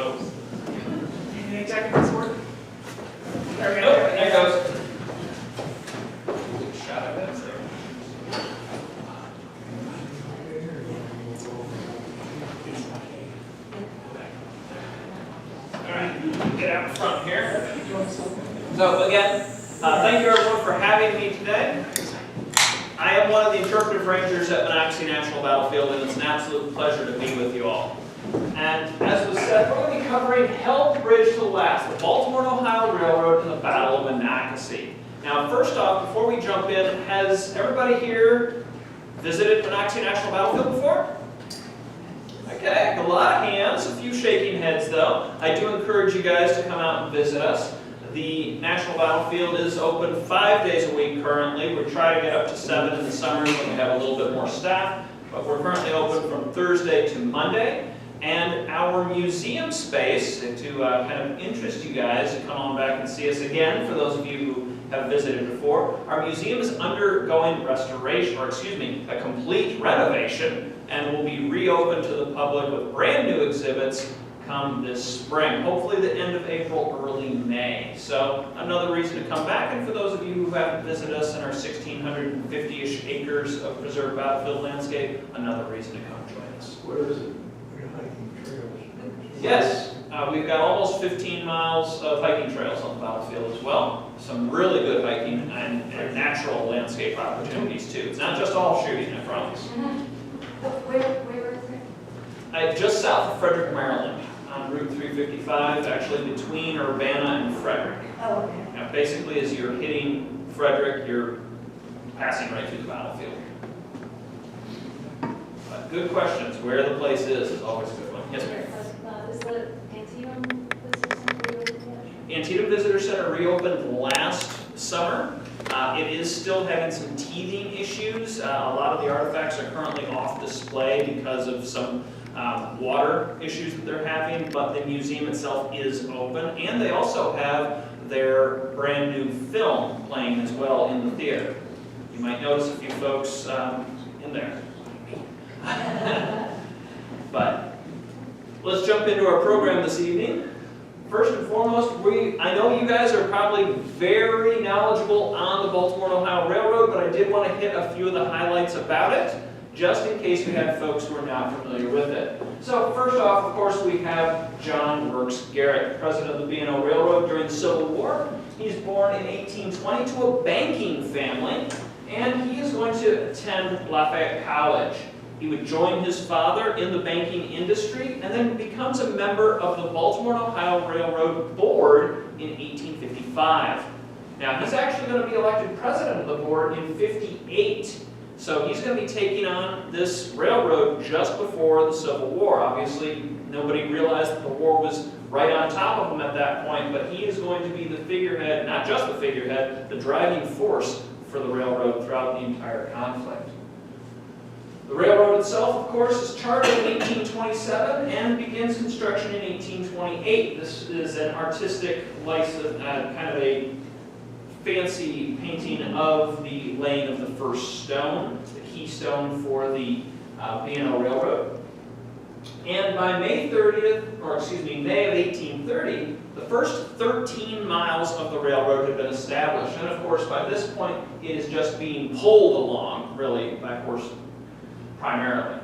goes. Anything technical support? There we go. Nope, there it goes. Good shot of it there. All right, get out front here. So again, Thank you everyone for having me today. I am one of the interpretive rangers at Monocacy National Battlefield, and it's an absolute pleasure to be with you all. And as was said, we're going to be covering Hell Bridge to the Last, the Baltimore Ohio Railroad and the Battle of Monocacy. Now, first off, before we jump in, has everybody here visited Monocacy National Battlefield before? Okay, a lot of hands, a few shaking heads though. I do encourage you guys to come out and visit us. The National Battlefield is open 5 days a week currently. We try to get up to 7 in the summer when we have a little bit more staff, but we're currently open from Thursday to Monday. And our museum space, to kind of interest you guys to come on back and see us again, for those of you who have visited before, our museum is undergoing restoration, or excuse me, a complete renovation, and will be reopened to the public with brand new exhibits come this spring, hopefully the end of April, early May. So another reason to come back, and for those of you who haven't visited us in our 1,650-ish acres of preserved battlefield landscape, another reason to come join us. Where is it? Are you hiking trails? Yes, we've got almost 15 miles of hiking trails on the battlefield as well. Some really good hiking and natural landscape opportunities too. It's not just all shooting, I promise. Where is it? Just south of Frederick, Maryland, on Route 355, actually between Urbana and Frederick. Oh, okay. Now, basically, as you're hitting Frederick, you're passing right through the battlefield. But good questions. Where the place is always a good one. Yes, ma'am. Is the Antietam Visitor Center reopened yet? Antietam Visitor Center reopened last summer. It is still having some teething issues. A lot of the artifacts are currently off display because of some water issues that they're having, but the museum itself is open, and they also have their brand new film playing as well in the theater. You might notice a few folks in there. But let's jump into our program this evening. First and foremost, I know you guys are probably very knowledgeable on the Baltimore Ohio Railroad, but I did want to hit a few of the highlights about it, just in case we had folks who are not familiar with it. So first off, of course, we have John Works Garrett, president of the B&O Railroad during the Civil War. He's born in 1820 to a banking family, and he is going to attend Lafayette College. He would join his father in the banking industry and then becomes a member of the Baltimore Ohio Railroad Board in 1855. Now, he's actually going to be elected president of the board in 58. So he's going to be taking on this railroad just before the Civil War. Obviously, nobody realized that the war was right on top of him at that point, but he is going to be the figurehead, not just the figurehead, the driving force for the railroad throughout the entire conflict. The railroad itself, of course, is chartered in 1827 and begins construction in 1828. This is an artistic license, kind of a fancy painting of the laying of the first stone, the keystone for the B&O Railroad. And by May of 1830, the first 13 miles of the railroad had been established. And of course, by this point, it is just being pulled along, really, by horse primarily.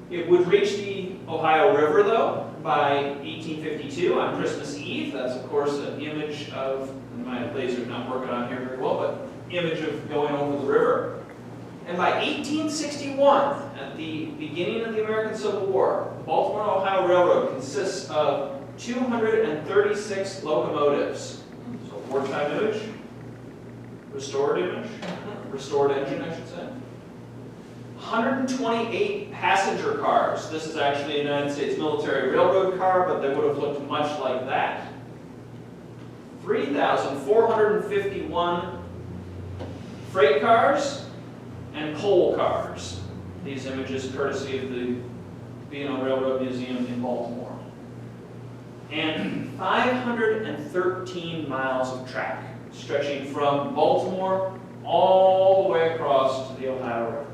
It would reach the Ohio River, though, by 1852 on Christmas Eve. That's, of course, an image of, my laser's not working on here very well, but image of going over the river. And by 1861, at the beginning of the American Civil War, the Baltimore Ohio Railroad consists of 236 locomotives. So wartime image, restored engine, I should say. 128 passenger cars. This is actually a United States military railroad car, but they would have looked much like that. 3,451 freight cars and coal cars. These images courtesy of the B&O Railroad Museum in Baltimore. And 513 miles of track stretching from Baltimore all the way across to the Ohio River.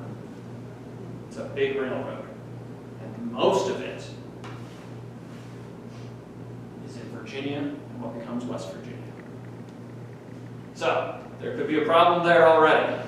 It's a big railroad, and most of it Virginia and what becomes West Virginia. So, there could be a problem there already.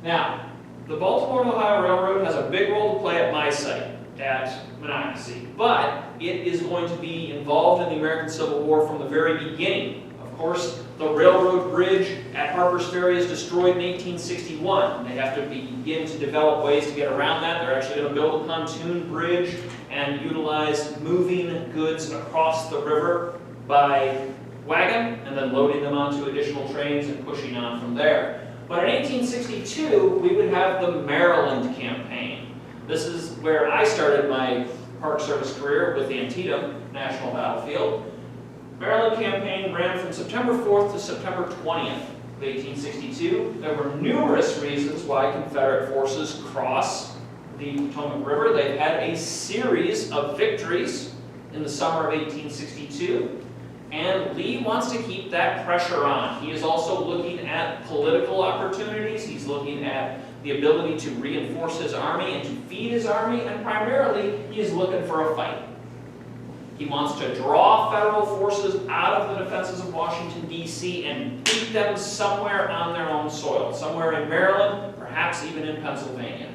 Now, the Baltimore Ohio Railroad has a big role to play at my site, at Monocacy, but it is going to be involved in the American Civil War from the very beginning. Of course, the railroad bridge at Harper's Ferry is destroyed in 1861. They have to begin to develop ways to get around that. They're actually going to build a pontoon bridge and utilize moving goods across the river by wagon and then loading them onto additional trains and pushing on from there. But in 1862, we would have the Maryland campaign. This is where I started my Park Service career with Antietam National Battlefield. Maryland campaign ran from September 4th to September 20th of 1862. There were numerous reasons why Confederate forces crossed the Potomac River. They had a series of victories in the summer of 1862. And Lee wants to keep that pressure on. He is also looking at political opportunities. He's looking at the ability to reinforce his army and to feed his army, and primarily, he is looking for a fight. He wants to draw federal forces out of the defenses of Washington, D.C. and beat them somewhere on their own soil, somewhere in Maryland, perhaps even in Pennsylvania.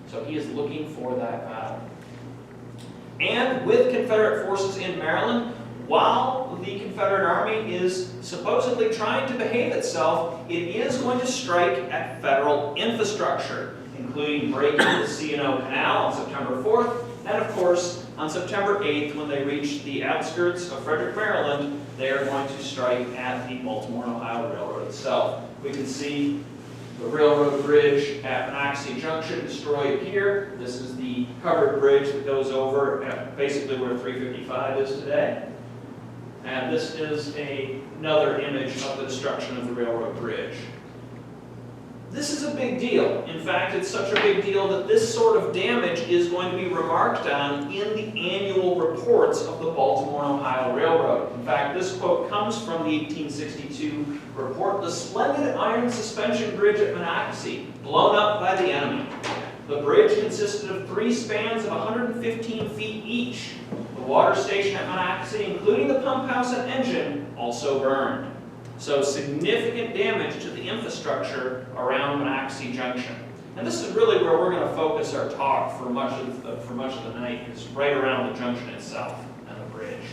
So he is looking for that battle. And with Confederate forces in Maryland, while the Confederate Army is supposedly trying to behave itself, it is going to strike at federal infrastructure, including breaking the C&O Canal on September 4th, and of course, on September 8th, when they reach the outskirts of Frederick, Maryland, they are going to strike at the Baltimore Ohio Railroad itself. We can see the railroad bridge at Monocacy Junction destroyed here. This is the covered bridge that goes over at basically where 355 is today. And this is another image of the destruction of the railroad bridge. This is a big deal. In fact, it's such a big deal that this sort of damage is going to be remarked on in the annual reports of the Baltimore Ohio Railroad. In fact, this quote comes from the 1862 report, "The splendid iron suspension bridge at Monocacy, blown up by the enemy. The bridge consisted of 3 spans of 115 feet each. The water station at Monocacy, including the pump house and engine, also burned." So significant damage to the infrastructure around Monocacy Junction. And this is really where we're going to focus our talk for much of the night, is right around the junction itself and the bridge.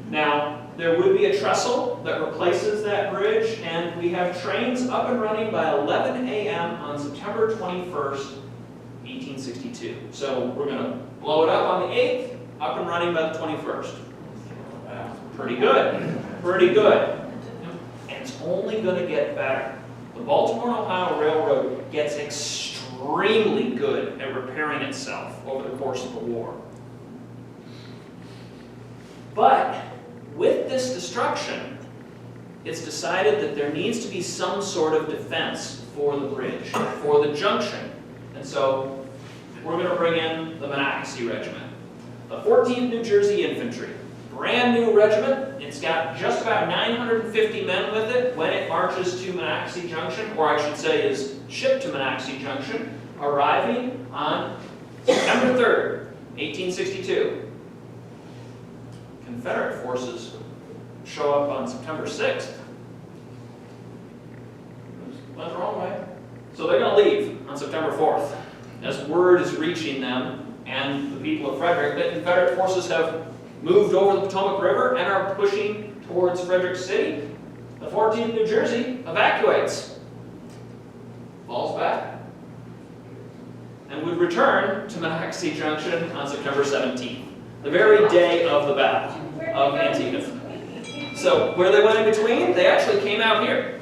Now, there would be a trestle that replaces that bridge, and we have trains up and running by 11 a.m. on September 21st, 1862. So we're going to blow it up on the 8th, up and running by the 21st. Pretty good. Pretty good. And it's only going to get better. The Baltimore Ohio Railroad gets extremely good at repairing itself over the course of the war. But with this destruction, it's decided that there needs to be some sort of defense for the bridge, for the junction. And so we're going to bring in the Monocacy Regiment, the 14th New Jersey Infantry. Brand new regiment. It's got just about 950 men with it when it marches to Monocacy Junction, or I should say is shipped to Monocacy Junction, arriving on September 3rd, 1862. Confederate forces show up on September 6th. Went the wrong way. So they're going to leave on September 4th, as word is reaching them and the people of Frederick that Confederate forces have moved over the Potomac River and are pushing towards Frederick City. The 14th New Jersey evacuates, falls back, and would return to Monocacy Junction on September 17th, the very day of the Battle of Antietam. So where they went in between, they actually came out here.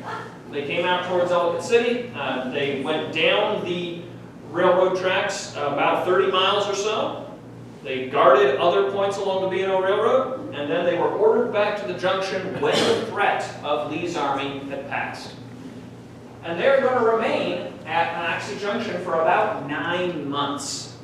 They came out towards Ellicott City. They went down the railroad tracks about 30 miles or so. They guarded other points along the B&O Railroad, and then they were ordered back to the junction when the threat of Lee's army had passed. And they're going to remain at Monocacy Junction for about 9 months.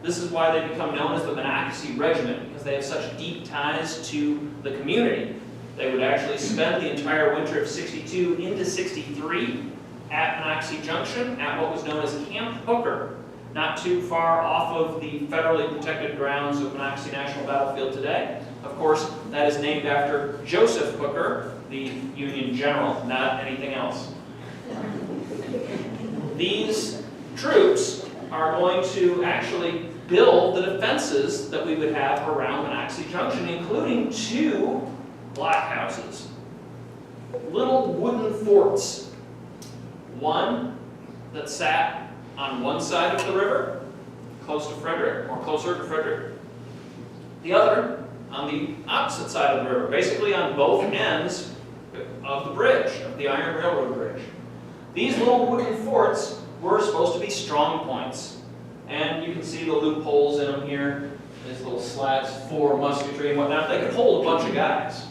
This is why they become known as the Monocacy Regiment, because they have such deep ties to the community. They would actually spend the entire winter of 62 into 63 at Monocacy Junction, at what was known as Camp Hooker. not too far off of the federally protected grounds of Monocacy National Battlefield today. Of course, that is named after Joseph Hooker, the Union general, not anything else. These troops are going to actually build the defenses that we would have around Monocacy Junction, including 2 blockhouses, little wooden forts. One that sat on one side of the river, close to Frederick, or closer to Frederick. The other on the opposite side of the river, basically on both ends of the bridge, of the Iron Railroad Bridge. These little wooden forts were supposed to be strong points. And you can see the loopholes in them here, these little slats for musketry and whatnot. They could hold a bunch of guys.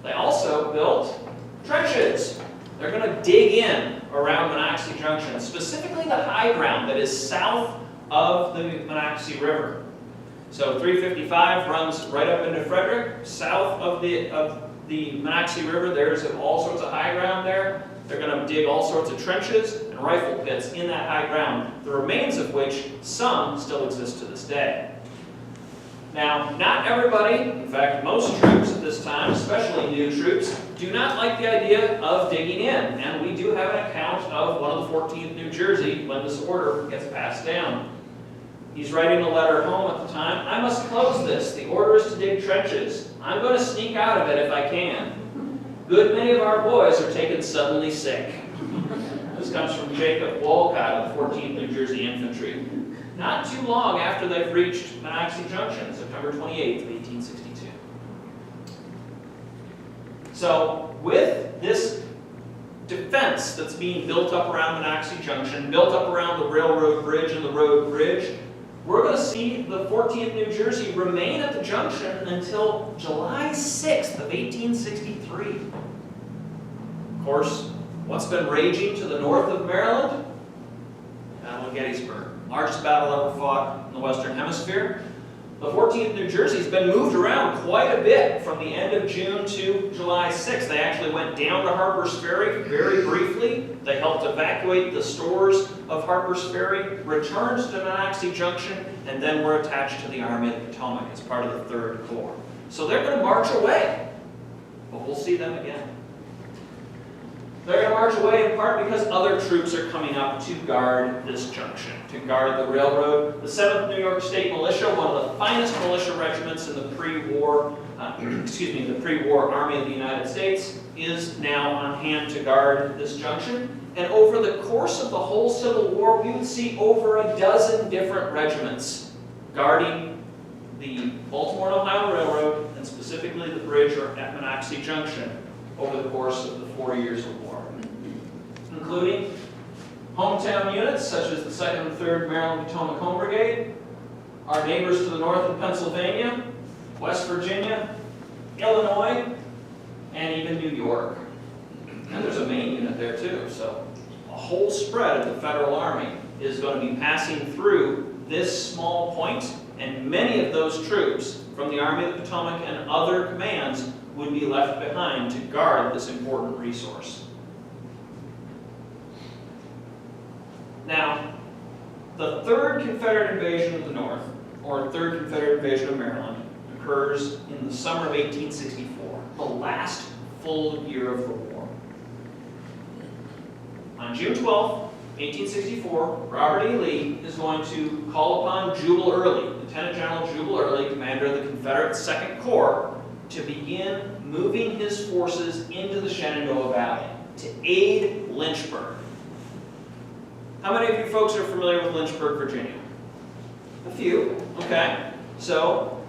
They also built trenches. They're going to dig in around Monocacy Junction, specifically the high ground that is south of the Monocacy River. So 355 runs right up into Frederick. South of the Monocacy River, there's all sorts of high ground there. They're going to dig all sorts of trenches and rifle pits in that high ground, the remains of which some still exist to this day. Now, not everybody, in fact most troops at this time, especially new troops, do not like the idea of digging in. And we do have an account of one of the 14th New Jersey when this order gets passed down. He's writing a letter home at the time. "I must close this. The order is to dig trenches. I'm going to sneak out of it if I can. Good many of our boys are taken suddenly sick." This comes from Jacob Walcott of the 14th New Jersey Infantry. Not too long after they've reached Monocacy Junction, September 28th, 1862. So with this defense that's being built up around Monocacy Junction, built up around the railroad bridge and the road bridge, we're going to see the 14th New Jersey remain at the junction until July 6th of 1863. Of course, what's been raging to the north of Maryland? Battle of Gettysburg. Largest battle ever fought in the Western Hemisphere. The 14th New Jersey has been moved around quite a bit from the end of June to July 6th. They actually went down to Harper's Ferry very briefly. They helped evacuate the stores of Harper's Ferry, returned to Monocacy Junction, and then were attached to the Army of the Potomac as part of the 3rd Corps. So they're going to march away, but we'll see them again. They're going to march away in part because other troops are coming up to guard this junction, to guard the railroad. The 7th New York State Militia, one of the finest militia regiments in the pre-war, the pre-war Army of the United States, is now on hand to guard this junction. And over the course of the whole Civil War, we would see over a dozen different regiments guarding the Baltimore Ohio Railroad, and specifically the bridge at Monocacy Junction, over the course of the 4 years of war, including hometown units such as the 2nd and 3rd Maryland Potomac Home Brigade, our neighbors to the north in Pennsylvania, West Virginia, Illinois, and even New York. And there's a Maine unit there too, so a whole spread of the Federal Army is going to be passing through this small point, and many of those troops from the Army of the Potomac and other commands would be left behind to guard this important resource. Now, the 3rd Confederate invasion of the North, or 3rd Confederate invasion of Maryland, occurs in the summer of 1864, the last full year of the war. On June 12, 1864, Robert E. Lee is going to call upon Jubal Early, Lieutenant General Jubal Early, commander of the Confederate 2nd Corps, to begin moving his forces into the Shenandoah Valley to aid Lynchburg. How many of you folks are familiar with Lynchburg, Virginia? A few, okay. So,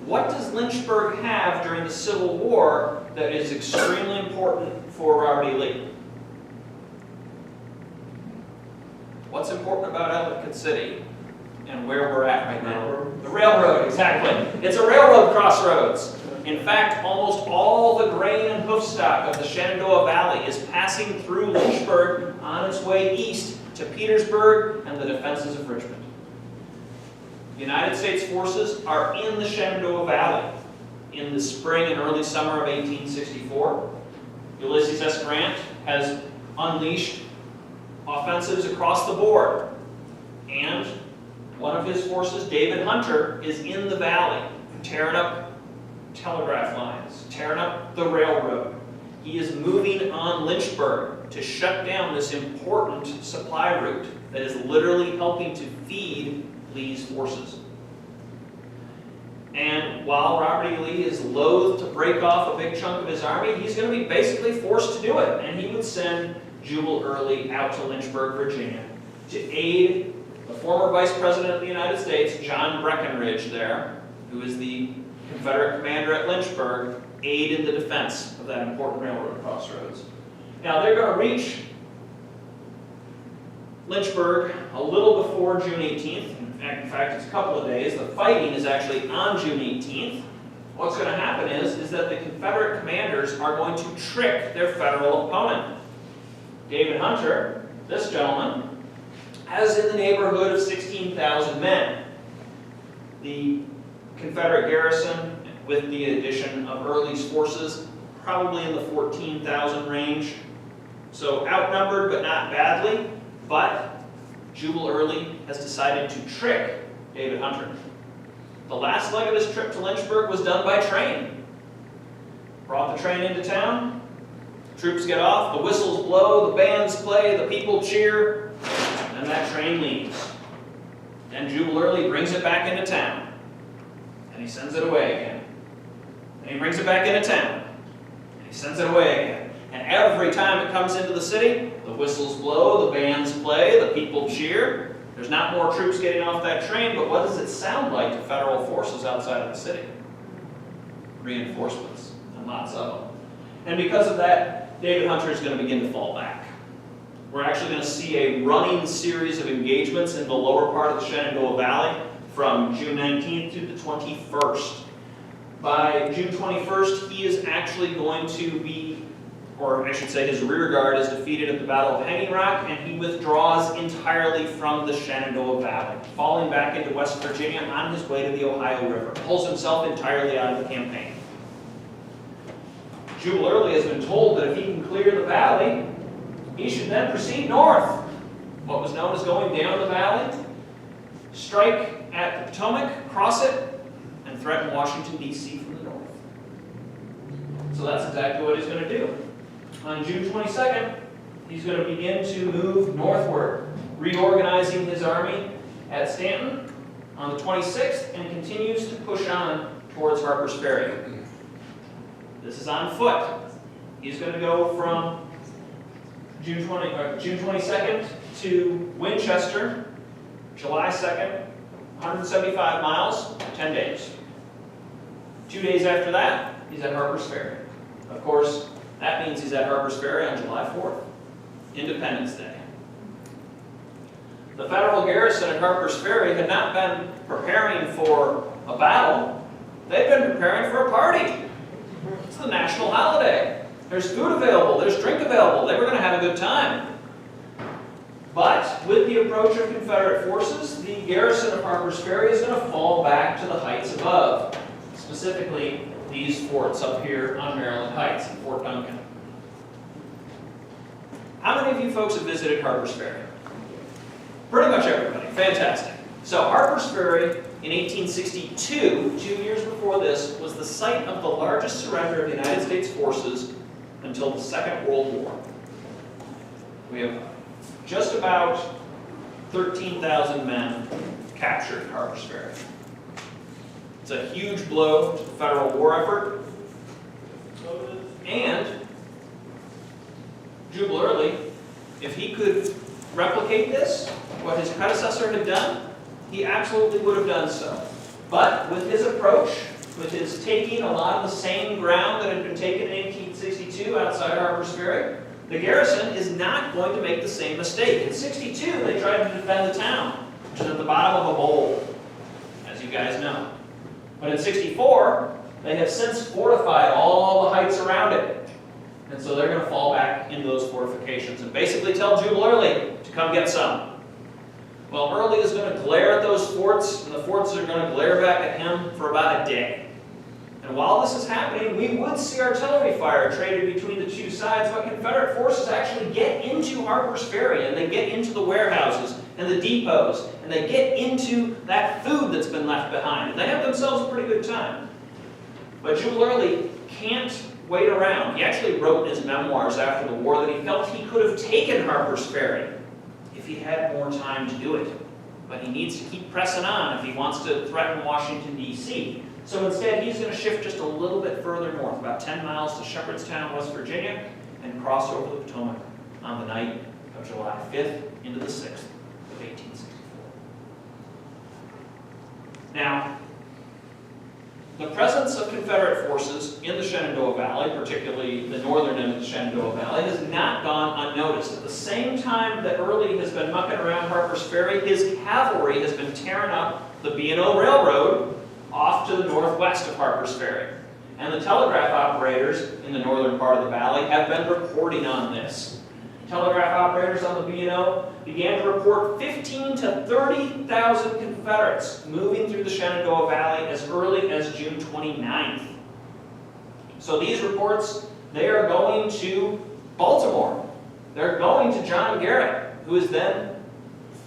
what does Lynchburg have during the Civil War that is extremely important for Robert E. Lee? What's important about Ellicott City and where we're at right now? The railroad, exactly. It's a railroad crossroads. In fact, almost all the grain and hoof stock of the Shenandoah Valley is passing through Lynchburg on its way east to Petersburg and the defenses of Richmond. The United States forces are in the Shenandoah Valley in the spring and early summer of 1864. Ulysses S. Grant has unleashed offensives across the board. And one of his forces, David Hunter, is in the valley, tearing up telegraph lines, tearing up the railroad. He is moving on Lynchburg to shut down this important supply route that is literally helping to feed Lee's forces. And while Robert E. Lee is loath to break off a big chunk of his army, he's going to be basically forced to do it. And he would send Jubal Early out to Lynchburg, Virginia, to aid the former Vice President of the United States, John Breckinridge there, who is the Confederate commander at Lynchburg, aid in the defense of that important railroad crossroads. Now, they're going to reach Lynchburg a little before June 18th. In fact, it's a couple of days. The fighting is actually on June 18th. What's going to happen is that the Confederate commanders are going to trick their Federal opponent. David Hunter, this gentleman, has in the neighborhood of 16,000 men. The Confederate garrison, with the addition of Early's forces, probably in the 14,000 range. So outnumbered, but not badly. But Jubal Early has decided to trick David Hunter. The last leg of his trip to Lynchburg was done by train. Brought the train into town, troops get off, the whistles blow, the bands play, the people cheer, and that train leaves. And Jubal Early brings it back into town, and he sends it away again. And he brings it back into town, and he sends it away again. And every time it comes into the city, the whistles blow, the bands play, the people cheer. There's not more troops getting off that train, but what does it sound like to Federal forces outside of the city? Reinforcements, and lots of them. And because of that, David Hunter is going to begin to fall back. We're actually going to see a running series of engagements in the lower part of the Shenandoah Valley from June 19th to the 21st. By June 21st, he is actually going to be, or I should say his rear guard is defeated at the Battle of Hanging Rock, and he withdraws entirely from the Shenandoah Valley, falling back into West Virginia on his way to the Ohio River. Pulls himself entirely out of the campaign. Jubal Early has been told that if he can clear the valley, he should then proceed north, what was known as going down the valley, strike at the Potomac, cross it, and threaten Washington, D.C. from the north. So that's exactly what he's going to do. On June 22nd, he's going to begin to move northward, reorganizing his army at Stanton on the 26th, and continues to push on towards Harper's Ferry. This is on foot. He's going to go from June 22nd to Winchester, July 2nd, 175 miles, 10 days. 2 days after that, he's at Harper's Ferry. Of course, that means he's at Harper's Ferry on July 4th, Independence Day. The Federal garrison at Harper's Ferry had not been preparing for a battle. They'd been preparing for a party. It's the national holiday. There's food available, there's drink available. They were going to have a good time. But with the approach of Confederate forces, the garrison of Harper's Ferry is going to fall back to the heights above. Specifically, these forts up here on Maryland Heights and Fort Duncan. How many of you folks have visited Harper's Ferry? Pretty much everybody. Fantastic. So Harper's Ferry in 1862, 2 years before this, was the site of the largest surrender of the United States forces until the Second World War. We have just about 13,000 men captured at Harper's Ferry. It's a huge blow to the Federal war effort. And Jubal Early, if he could replicate this, what his predecessor had done, he absolutely would have done so. But with his approach, with his taking a lot of the same ground that had been taken in 1862 outside Harper's Ferry, the garrison is not going to make the same mistake. In 62, they tried to defend the town, which is at the bottom of a bowl, as you guys know. But in 64, they have since fortified all the heights around it. And so they're going to fall back into those fortifications and basically tell Jubal Early to come get some. Well, Early is going to glare at those forts, and the forts are going to glare back at him for about a day. And while this is happening, we would see artillery fire traded between the two sides, but Confederate forces actually get into Harper's Ferry, and they get into the warehouses, and the depots, and they get into that food that's been left behind, and they have themselves a pretty good time. But Jubal Early can't wait around. He actually wrote in his memoirs after the war that he felt he could have taken Harper's Ferry if he had more time to do it. But he needs to keep pressing on if he wants to threaten Washington, D.C. So instead, he's going to shift just a little bit further north, about 10 miles to Shepherdstown, West Virginia, and cross over the Potomac on the night of July 5th into the 6th of 1864. Now, the presence of Confederate forces in the Shenandoah Valley, particularly the northern end of the Shenandoah Valley, has not gone unnoticed. At the same time that Early has been mucking around Harper's Ferry, his cavalry has been tearing up the B&O Railroad off to the northwest of Harper's Ferry. And the telegraph operators in the northern part of the valley have been reporting on this. Telegraph operators on the B&O began to report 15 to 30,000 Confederates moving through the Shenandoah Valley as early as June 29th. So these reports, they are going to Baltimore. They're going to John Garrett, who is then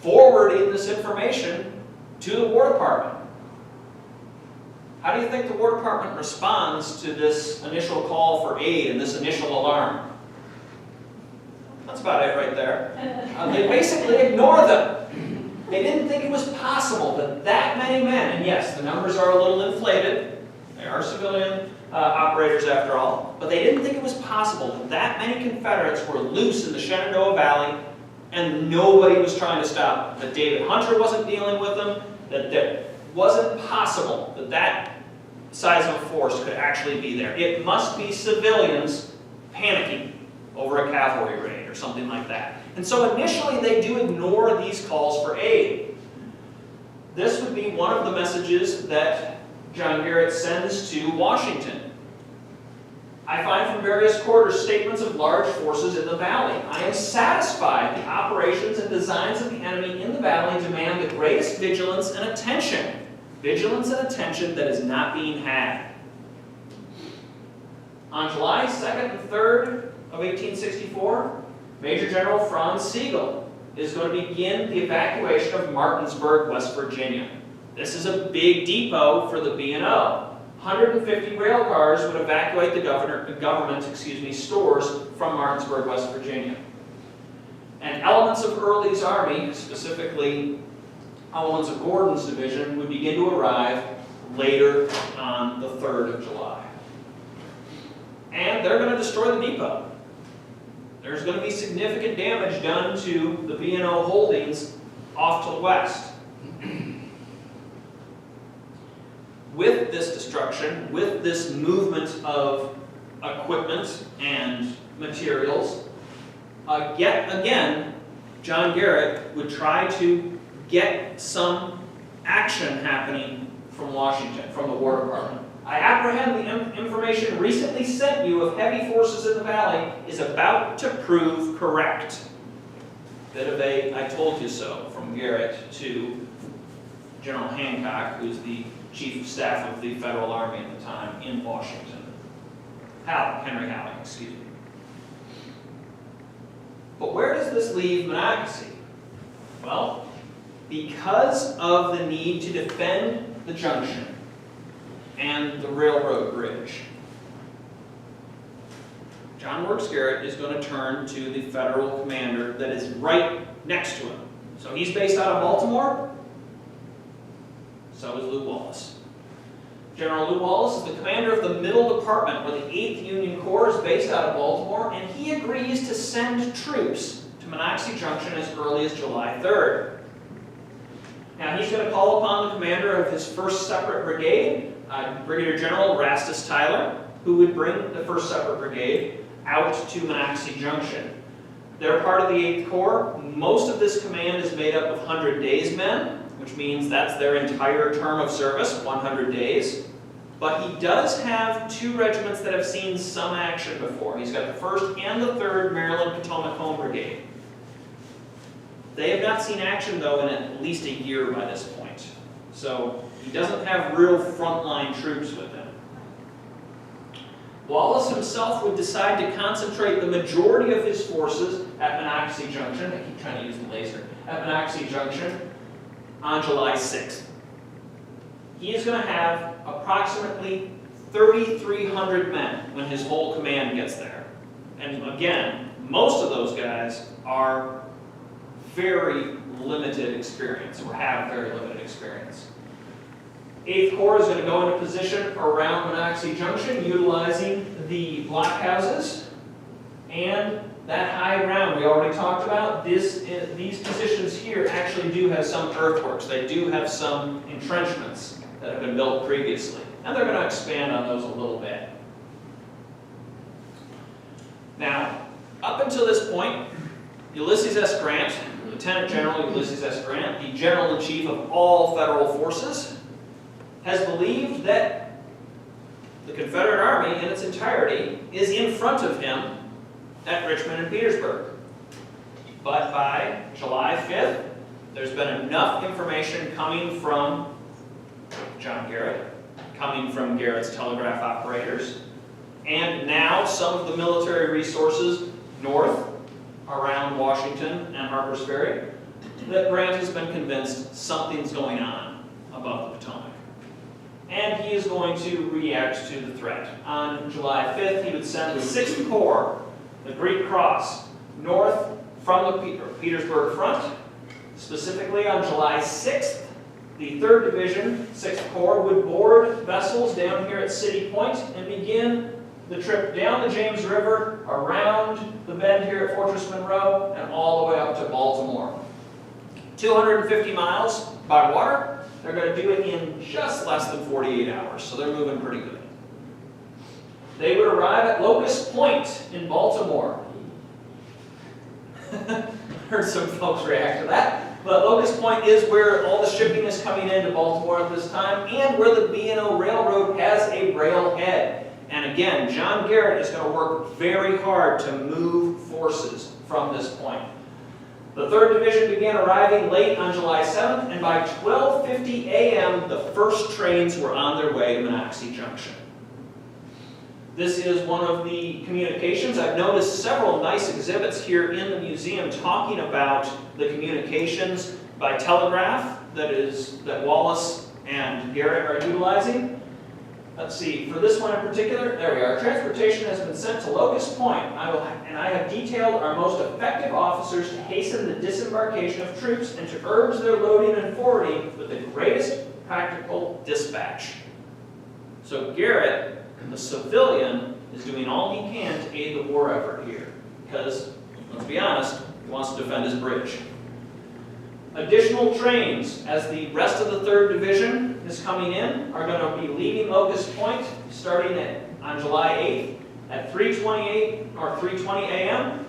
forwarding this information to the War Department. How do you think the War Department responds to this initial call for aid and this initial alarm? That's about it right there. They basically ignore them. They didn't think it was possible that that many men, and yes, the numbers are a little inflated. They are civilian operators after all, but they didn't think it was possible that that many Confederates were loose in the Shenandoah Valley and nobody was trying to stop them. That David Hunter wasn't dealing with them, that it wasn't possible that that size of force could actually be there. It must be civilians panicking over a cavalry raid or something like that. And so initially they do ignore these calls for aid. This would be one of the messages that John Garrett sends to Washington. I find from various quarters statements of large forces in the valley. I am satisfied the operations and designs of the enemy in the valley demand the greatest vigilance and attention. Vigilance and attention that is not being had. On July 2nd and 3rd of 1864, Major General Franz Sigel is going to begin the evacuation of Martinsburg, West Virginia. This is a big depot for the B&O. 150 rail cars would evacuate the government stores from Martinsburg, West Virginia. And elements of Early's army, specifically elements of Gordon's division, would begin to arrive later on the 3rd of July. And they're going to destroy the depot. There's going to be significant damage done to the B&O holdings off to the west. With this destruction, with this movement of equipment and materials, yet again, John Garrett would try to get some action happening from Washington, from the War Department. I apprehend the information recently sent you of heavy forces in the valley is about to prove correct. Bit of a "I told you so" from Garrett to General Hancock, who's the Chief of Staff of the Federal Army at the time in Washington. Henry Halleck, excuse me. But where does this leave Monocacy? Well, because of the need to defend the junction and the railroad bridge, John Wilkes Garrett is going to turn to the federal commander that is right next to him. So he's based out of Baltimore. So is Lew Wallace. General Lew Wallace is the commander of the Middle Department, where the 8th Union Corps is based out of Baltimore, and he agrees to send troops to Monocacy Junction as early as July 3rd. Now he's going to call upon the commander of his 1st Separate Brigade, Brigadier General Erastus Tyler, who would bring the 1st Separate Brigade out to Monocacy Junction. They're part of the 8th Corps. Most of this command is made up of 100 days men, which means that's their entire term of service, 100 days. But he does have 2 regiments that have seen some action before. He's got the 1st and the 3rd Maryland Potomac Home Brigade. They have not seen action, though, in at least a year by this point. So he doesn't have real frontline troops with him. Wallace himself would decide to concentrate the majority of his forces at Monocacy Junction. I keep trying to use the laser. at Monocacy Junction on July 6th. He is going to have approximately 3,300 men when his whole command gets there. And again, most of those guys are very limited experience, or have very limited experience. 8th Corps is going to go into position around Monocacy Junction, utilizing the blockhouses and that high ground we already talked about. These positions here actually do have some earthworks. They do have some entrenchments that have been built previously, and they're going to expand on those a little bit. Now, up until this point, Ulysses S. Grant, Lieutenant General Ulysses S. Grant, the General-in-Chief of all federal forces, has believed that the Confederate Army in its entirety is in front of him at Richmond and Petersburg. But by July 5th, there's been enough information coming from John Garrett, coming from Garrett's telegraph operators, and now some of the military resources north around Washington and Harper's Ferry, that Grant has been convinced something's going on above the Potomac. And he is going to react to the threat. On July 5th, he would send the 6th Corps, the Greek Cross, north from the Petersburg front. Specifically on July 6th, the 3rd Division, 6th Corps, would board vessels down here at City Point and begin the trip down the James River, around the bend here at Fortress Monroe, and all the way up to Baltimore. 250 miles by water. They're going to do it in just less than 48 hours, so they're moving pretty good. They would arrive at Locust Point in Baltimore. Heard some folks react to that. But Locust Point is where all the shipping is coming into Baltimore at this time, and where the B&O Railroad has a railhead. And again, John Garrett is going to work very hard to move forces from this point. The 3rd Division began arriving late on July 7th, and by 12:50 a.m., the first trains were on their way to Monocacy Junction. This is one of the communications. I've noticed several nice exhibits here in the museum talking about the communications by telegraph that Wallace and Garrett are utilizing. Let's see, for this one in particular, there we are. Transportation has been sent to Locust Point, and I have detailed our most effective officers to hasten the disembarkation of troops and to urge their loading and forwarding with the greatest practical dispatch. So Garrett, the civilian, is doing all he can to aid the war effort here, because, let's be honest, he wants to defend his bridge. Additional trains, as the rest of the 3rd Division is coming in, are going to be leaving Locust Point starting on July 8th at 3:20 a.m.,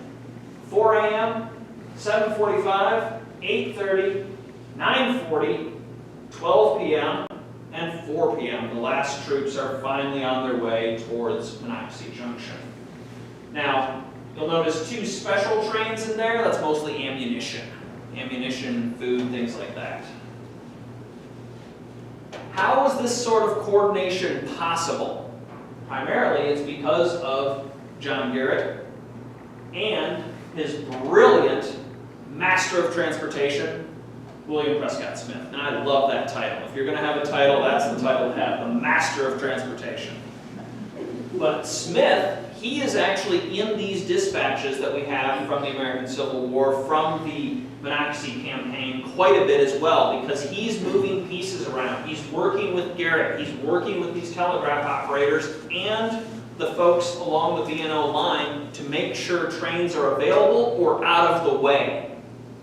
4 a.m., 7:45, 8:30, 9:40, 12 p.m., and 4 p.m. The last troops are finally on their way towards Monocacy Junction. Now, you'll notice 2 special trains in there. That's mostly ammunition. Ammunition, food, things like that. How is this sort of coordination possible? Primarily, it's because of John Garrett and his brilliant master of transportation, William Prescott Smith. And I love that title. If you're going to have a title, that's the title to have, the master of transportation. But Smith, he is actually in these dispatches that we have from the American Civil War, from the Monocacy campaign, quite a bit as well, because he's moving pieces around. He's working with Garrett, he's working with these telegraph operators and the folks along the B&O line to make sure trains are available or out of the way.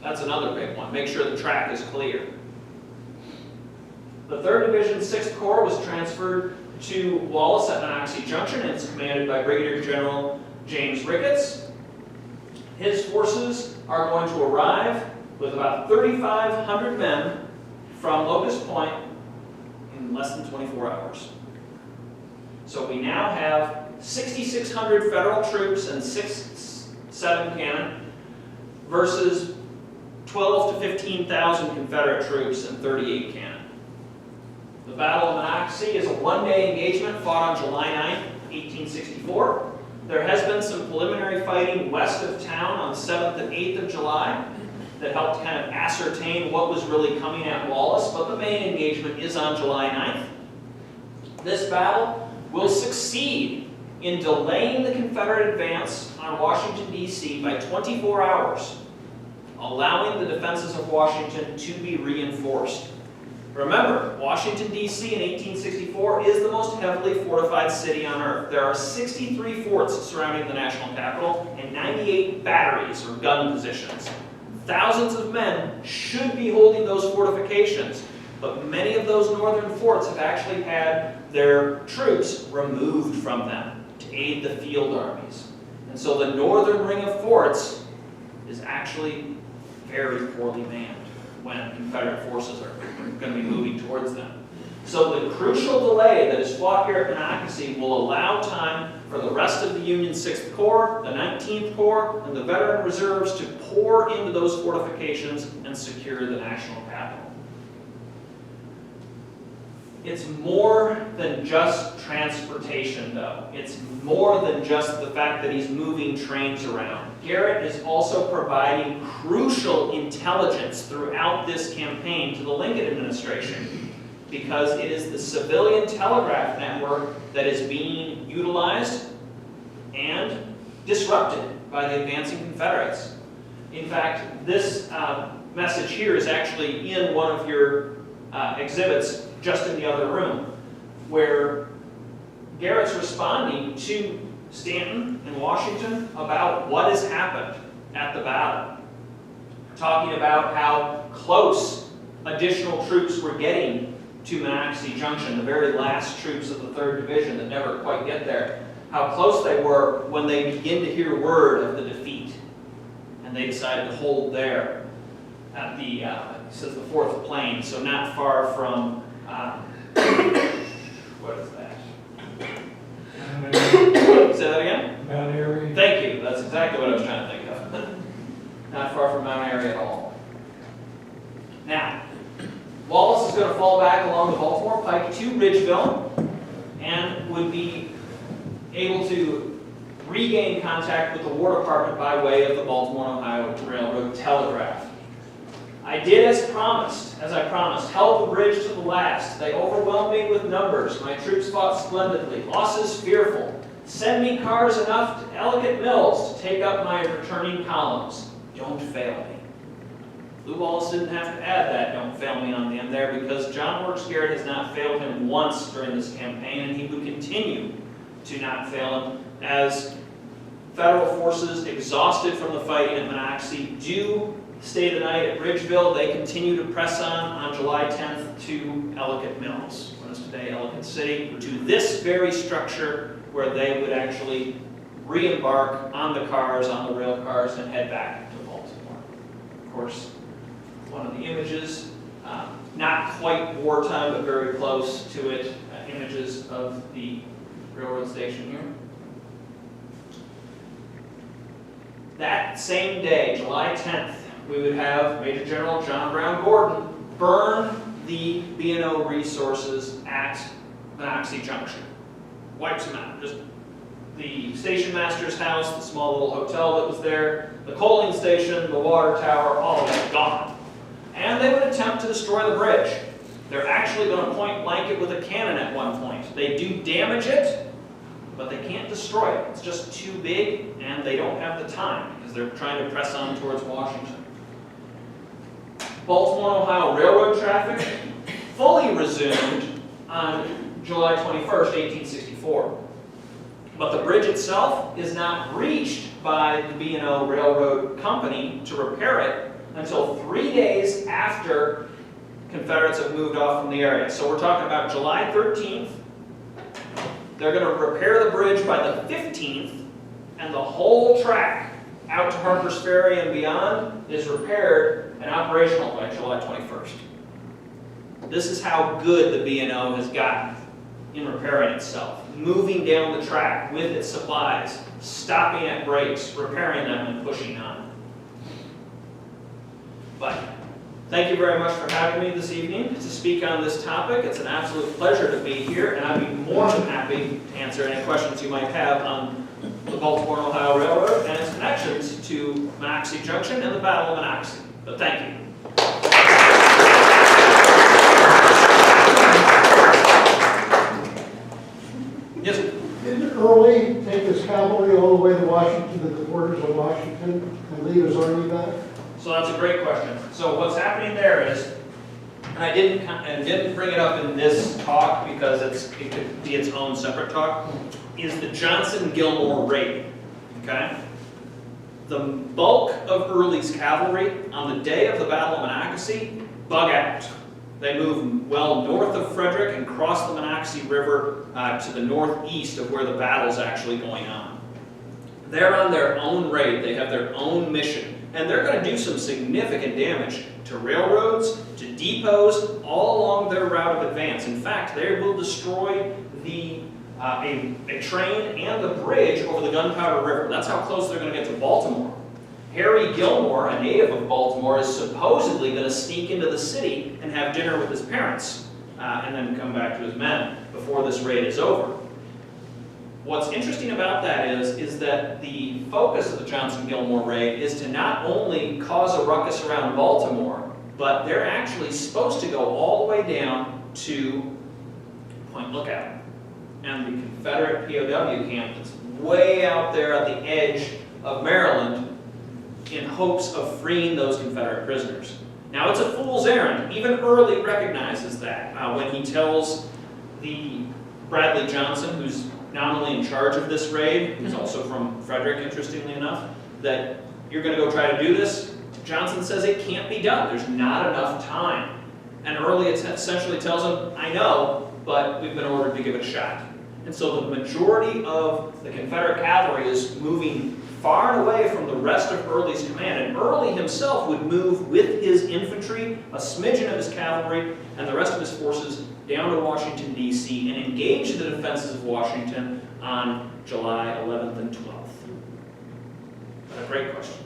That's another big one. Make sure the track is clear. The 3rd Division, 6th Corps was transferred to Wallace at Monocacy Junction, and it's commanded by Brigadier General James Ricketts. His forces are going to arrive with about 3,500 men from Locust Point in less than 24 hours. So we now have 6,600 federal troops and 7 cannon versus 12 to 15,000 Confederate troops and 38 cannon. The Battle of Monocacy is a one-day engagement fought on July 9, 1864. There has been some preliminary fighting west of town on the 7th and 8th of July. that helped kind of ascertain what was really coming at Wallace, but the main engagement is on July 9th. This battle will succeed in delaying the Confederate advance on Washington, D.C. by 24 hours, allowing the defenses of Washington to be reinforced. Remember, Washington, D.C. in 1864 is the most heavily fortified city on earth. There are 63 forts surrounding the national capital and 98 batteries or gun positions. Thousands of men should be holding those fortifications, but many of those northern forts have actually had their troops removed from them to aid the field armies. And so the northern ring of forts is actually very poorly manned when Confederate forces are going to be moving towards them. So the crucial delay that is fought here at Monocacy will allow time for the rest of the Union's 6th Corps, the 19th Corps, and the veteran reserves to pour into those fortifications and secure the national capital. It's more than just transportation, though. It's more than just the fact that he's moving trains around. Garrett is also providing crucial intelligence throughout this campaign to the Lincoln administration, because it is the civilian telegraph network that is being utilized and disrupted by the advancing Confederates. In fact, this message here is actually in one of your exhibits just in the other room, where Garrett's responding to Stanton in Washington about what has happened at the battle, talking about how close additional troops were getting to Monocacy Junction, the very last troops of the 3rd Division that never quite get there, how close they were when they begin to hear word of the defeat, and they decided to hold there at the, he says the 4th Plain, so not far from, what is that? Say that again? Mount Airy. Thank you, that's exactly what I was trying to think of. Not far from Mount Airy at all. Now, Wallace is going to fall back along the Baltimore Pike to Ridgeville and would be able to regain contact with the War Department by way of the Baltimore Ohio Railroad telegraph. I did as I promised, held the bridge to the last. They overwhelmed me with numbers. My troops fought splendidly. Losses fearful. Send me cars enough to Ellicott Mills to take up my returning columns. Don't fail me. Lew Wallace didn't have to add that "don't fail me" on the end there, because John Wilkes Garrett has not failed him once during this campaign, and he would continue to not fail him as Federal forces, exhausted from the fighting at Monocacy, do stay the night at Ridgeville. They continue to press on July 10th to Ellicott Mills, what is today Ellicott City, to this very structure where they would actually re-embark on the cars, on the rail cars, and head back to Baltimore. Of course, one of the images, not quite wartime, but very close to it, images of the railroad station here. That same day, July 10th, we would have Major General John Brown Gordon burn the B&O resources at Monocacy Junction. Wipes them out. Just the station master's house, the small little hotel that was there, the coaling station, the water tower, all of it gone. And they would attempt to destroy the bridge. They're actually going to point blank it with a cannon at one point. They do damage it, but they can't destroy it. It's just too big, and they don't have the time because they're trying to press on towards Washington. Baltimore Ohio Railroad traffic fully resumed on July 21st, 1864. But the bridge itself is not reached by the B&O Railroad Company to repair it until 3 days after Confederates have moved off from the area. So we're talking about July 13th. They're going to repair the bridge by the 15th, and the whole track out to Harper's Ferry and beyond is repaired and operational by July 21st. This is how good the B&O has gotten in repairing itself, moving down the track with its supplies, stopping at breaks, repairing them, and pushing on. But thank you very much for having me this evening to speak on this topic. It's an absolute pleasure to be here, and I'd be more than happy to answer any questions you might have on the Baltimore Ohio Railroad and its connections to Monocacy Junction and the Battle of Monocacy. But thank you. Yes, sir. Didn't Early take his cavalry all the way to Washington, to the borders of Washington, and leave his army back? So that's a great question. So what's happening there is, and I didn't bring it up in this talk because it could be its own separate talk, is the Johnson-Gilmore raid, okay? The bulk of Early's cavalry on the day of the Battle of Monocacy bug out. They move well north of Frederick and cross the Monocacy River to the northeast of where the battle's actually going on. They're on their own raid, they have their own mission, and they're going to do some significant damage to railroads, to depots, all along their route of advance. In fact, they will destroy a train and the bridge over the Gunpowder River. That's how close they're going to get to Baltimore. Harry Gilmore, a native of Baltimore, is supposedly going to sneak into the city and have dinner with his parents and then come back to his men before this raid is over. What's interesting about that is that the focus of the Johnson-Gilmore raid is to not only cause a ruckus around Baltimore, but they're actually supposed to go all the way down to Point Lookout and the Confederate POW camp that's way out there at the edge of Maryland in hopes of freeing those Confederate prisoners. Now, it's a fool's errand. Even Early recognizes that when he tells the Bradley Johnson, who's not only in charge of this raid, who's also from Frederick, interestingly enough, that you're going to go try to do this. Johnson says it can't be done. There's not enough time. And Early essentially tells him, I know, but we've been ordered to give it a shot. And so the majority of the Confederate cavalry is moving far and away from the rest of Early's command. And Early himself would move with his infantry, a smidgen of his cavalry, and the rest of his forces down to Washington, D.C., and engage the defenses of Washington on July 11th and 12th. A great question.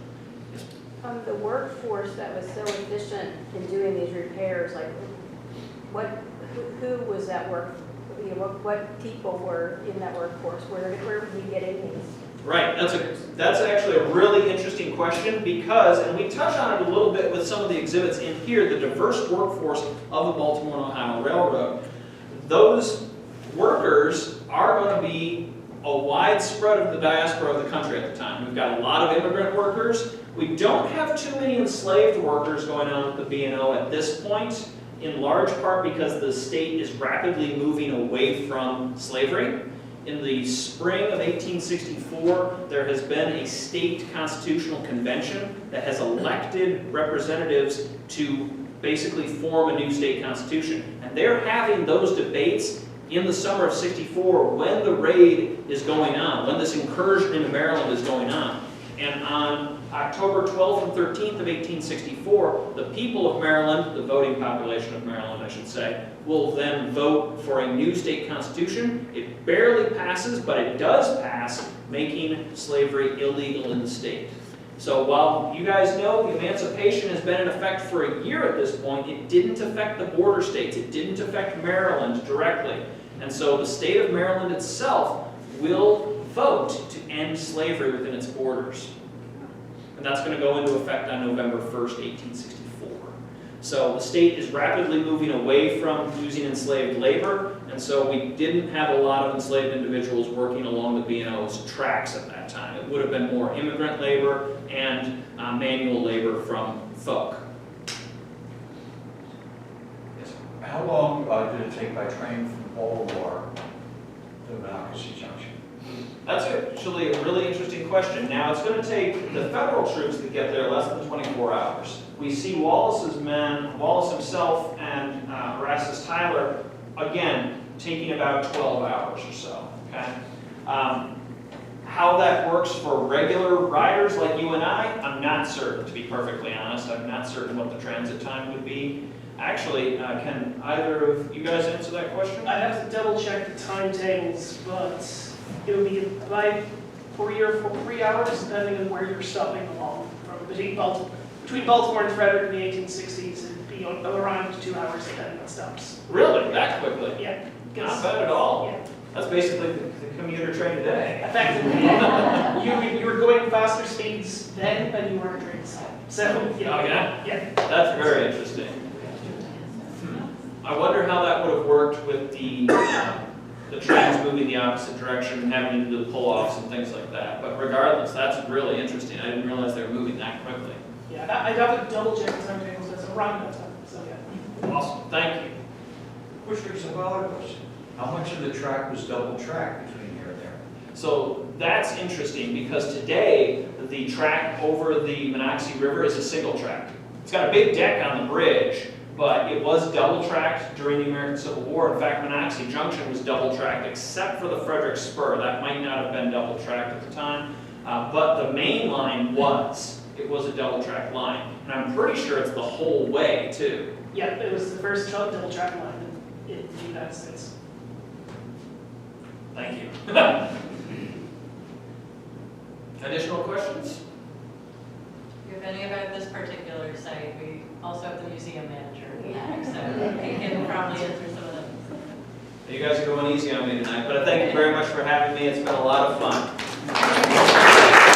The workforce that was so efficient in doing these repairs, like who was that work? What people were in that workforce? Where were we getting these? Right, that's actually a really interesting question because, and we touch on it a little bit with some of the exhibits in here, the diverse workforce of the Baltimore Ohio Railroad. Those workers are going to be a wide spread of the diaspora of the country at the time. We've got a lot of immigrant workers. We don't have too many enslaved workers going on at the B&O at this point, in large part because the state is rapidly moving away from slavery. In the spring of 1864, there has been a state constitutional convention that has elected representatives to basically form a new state constitution. And they're having those debates in the summer of '64 when the raid is going on, when this incursion into Maryland is going on. And on October 12th and 13th of 1864, the people of Maryland, the voting population of Maryland, I should say, will then vote for a new state constitution. It barely passes, but it does pass, making slavery illegal in the state. So while you guys know the emancipation has been in effect for a year at this point, it didn't affect the border states. It didn't affect Maryland directly. And so the state of Maryland itself will vote to end slavery within its borders. And that's going to go into effect on November 1st, 1864. So the state is rapidly moving away from using enslaved labor, and so we didn't have a lot of enslaved individuals working along the B&O's tracks at that time. It would have been more immigrant labor and manual labor from folk. Yes. How long did it take by train from Baltimore to Monocacy Junction? That's actually a really interesting question. Now, it's going to take the federal troops to get there less than 24 hours. We see Wallace's men, Wallace himself and Erastus Tyler, again, taking about 12 hours or so. Okay? How that works for regular riders like you and I'm not certain, to be perfectly honest. I'm not certain what the transit time would be. Actually, can either of you guys answer that question? I'd have to double check the timetables, but it would be about 3 hours, depending on where you're stopping along. Between Baltimore and Frederick in the 1860s, it'd be around 2 hours depending on stops. Really? That quickly? Yeah. Not bad at all. Yeah. That's basically the commuter train today. Effectively, you were going faster speeds then than you were during So, Oh, yeah? yeah. That's very interesting. I wonder how that would have worked with the trains moving the opposite direction and having to do the pull-offs and things like that. But regardless, that's really interesting. I didn't realize they were moving that quickly. Yeah, I'd have to double check the timetables, that's around that time, so yeah. Awesome, thank you. Which brings up another question. How much of the track was double track between here and there? So that's interesting because today, the track over the Monocacy River is a single track. It's got a big deck on the bridge, but it was double tracked during the American Civil War. In fact, Monocacy Junction was double tracked except for the Frederick Spur. That might not have been double tracked at the time, but the main line was. It was a double track line. And I'm pretty sure it's the whole way too. Yeah, it was the first double track line in the United States. Thank you. Additional questions? If any about this particular site, we also have the museum manager here, so he can probably answer some of them. You guys are going easy on me tonight, but I thank you very much for having me. It's been a lot of fun.